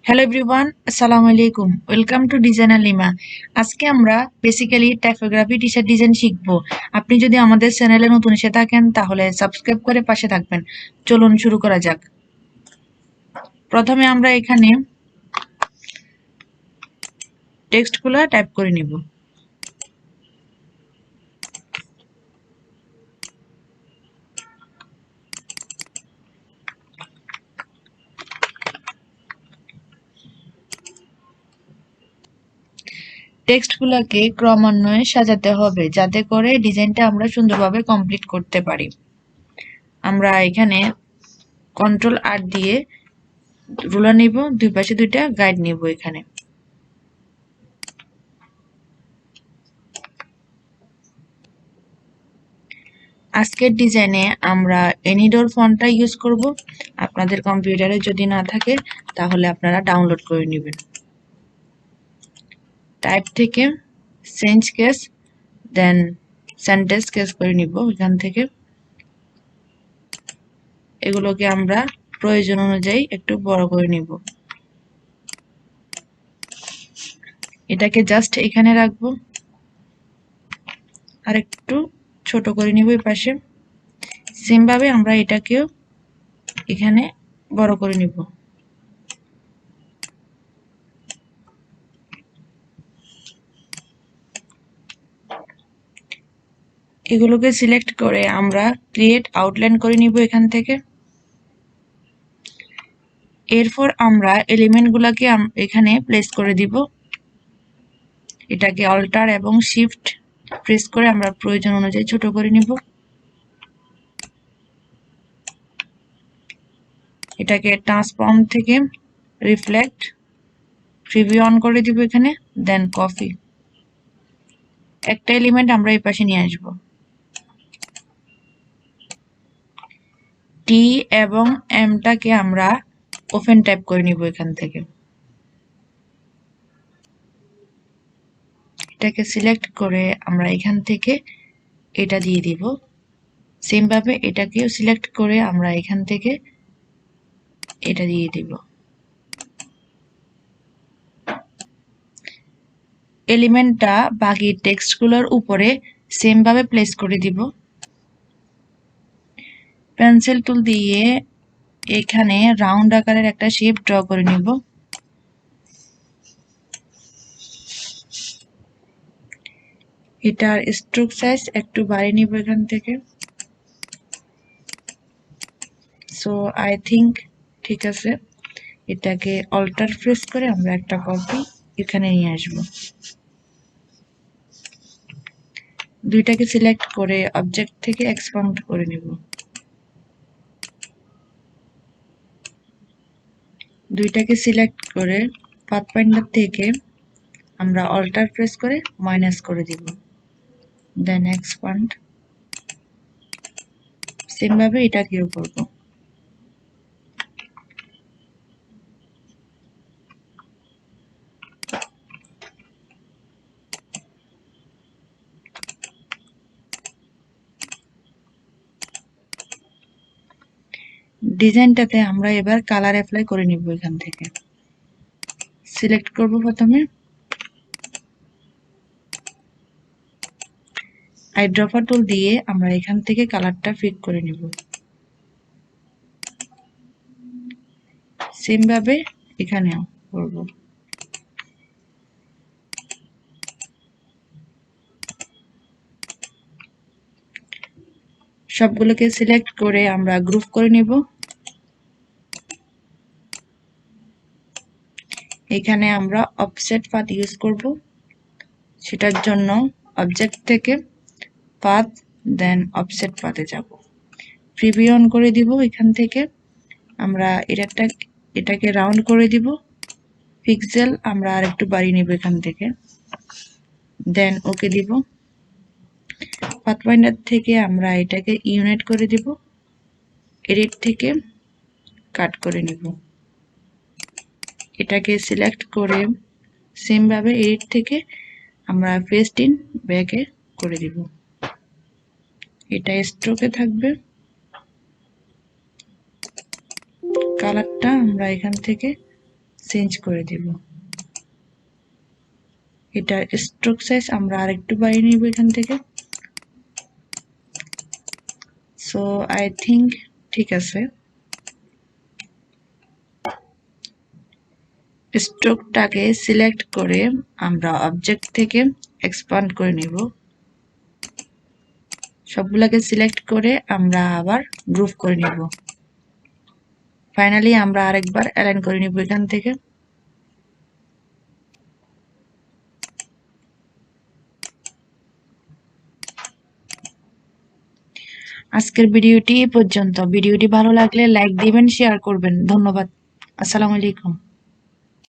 Hello everyone, আসসালামু আলাইকুম। Welcome to designer lima. আজকে আমরা basically typography T shirt design শিখবো। আপনি যদি আমাদের চ্যানেলে নতুন এসে থাকেন তাহলে সাবস্ক্রাইব করে পাশে থাকবেন। চলুন শুরু করা যাক। প্রথমে আমরা এখানে টেক্সটগুলো টাইপ করে নিব। টেক্সটগুলোকে ক্রমান্বয়ে সাজাতে হবে যাতে করে ডিজাইনটা আমরা সুন্দরভাবে কমপ্লিট করতে পারি। আমরা এখানে কন্ট্রোল আর দিয়ে রুলার নিব, দুই পাশে দুইটা গাইড নিব। এখানে আজকের ডিজাইনে আমরা এনিডোর ফন্টটা ইউজ করব। আপনাদের কম্পিউটারে যদি না থাকে তাহলে আপনারা ডাউনলোড করে নেবেন। টাইপ থেকে চেঞ্জ কেস, দেন সেন্টেন্স কেস করে নিব। এখান থেকে এগুলোকে আমরা প্রয়োজন অনুযায়ী একটু বড় করে নিব। এটাকে জাস্ট এখানে রাখবো আর একটু ছোট করে নিব এই পাশে। সেম ভাবে আমরা এটাকেও এখানে বড় করে নিব। এগুলোকে সিলেক্ট করে আমরা ক্রিয়েট আউটলাইন করে নিব এখান থেকে। এরপর আমরা এলিমেন্টগুলোকে এখানে প্লেস করে দিব। এটাকে অল্টার এবং শিফট প্রেস করে আমরা প্রয়োজন অনুযায়ী ছোট করে নিব। এটাকে ট্রান্সফর্ম থেকে রিফ্লেক্ট প্রিভিউ অন করে দিব এখানে, দেন কপি। একটা এলিমেন্ট আমরা এই পাশে নিয়ে আসব। টি এবং এমটাকে আমরা ওপেন টাইপ করে নিব এখান থেকে। এটাকে সিলেক্ট করে আমরা এখান থেকে এটা দিয়ে দিব। সেম ভাবে এটাকেও সিলেক্ট করে আমরা এখান থেকে এটা দিয়ে দিব। এলিমেন্টটা বাকি টেক্সটগুলোর উপরে সেম ভাবে প্লেস করে দিব। পেন্সিল টুল দিয়ে এখানে রাউন্ড আকারের একটা শেপ ড্র করে নিব। এটার স্ট্রোক সাইজ একটু বাড়িয়ে নিব এখান থেকে। সো আই থিঙ্ক ঠিক আছে। এটাকে অল্টার প্রেস করে আমরা একটা কপি এখানে নিয়ে আসব। দুইটাকে সিলেক্ট করে অবজেক্ট থেকে এক্সপান্ড করে নিব। দুইটাকে সিলেক্ট করে পাথফাইন্ডার থেকে আমরা অল্টার প্রেস করে মাইনাস করে দিব, দেন এক্সপান্ড। সেম ভাবে এটাকেও করব। ডিজাইনটাতে আমরা এবার কালার অ্যাপ্লাই করে নিব। এখান থেকে সিলেক্ট করব প্রথমে, আইড্রপার টুল দিয়ে আমরা এখান থেকে কালারটা ফিট করে নিব। সেম ভাবে এখানেও করব। সবগুলোকে সিলেক্ট করে আমরা গ্রুপ করে নিব। এখানে আমরা অফসেট পাথ ইউজ করব। সেটার জন্য অবজেক্ট থেকে পাথ, দেন অফসেট পাথে যাব। প্রিভিউ অন করে দিব। এখান থেকে আমরা এটাকে রাউন্ড করে দিব। পিক্সেল আমরা আর একটু বাড়িয়ে নিব এখান থেকে, দেন ওকে দিব। পাথফাইন্ডার থেকে আমরা এটাকে ইউনাইট করে দিব। এডিট থেকে কাট করে নিব। এটাকে সিলেক্ট করে সেম ভাবে এডিট থেকে আমরা পেস্ট ইন ব্যাকে করে দিব। এটা স্ট্রোকে থাকবে। কালারটা আমরা এখান থেকে চেঞ্জ করে দিব। এটার স্ট্রোক সাইজ আমরা আরেকটু বাড়িয়ে নিব এখান থেকে। সো আই থিঙ্ক ঠিক আছে। স্ট্রোকটাকে সিলেক্ট করে আমরা অবজেক্ট থেকে এক্সপান্ড করে নিব। সবগুলোকে সিলেক্ট করে আমরা আবার গ্রুপ করে নিব। ফাইনালি আমরা আরেকবার অ্যালাইন করে নিব এখান থেকে। আজকের ভিডিওটি এই পর্যন্ত। ভিডিওটি ভালো লাগলে লাইক দিবেন, শেয়ার করবেন। ধন্যবাদ। আসসালামু আলাইকুম।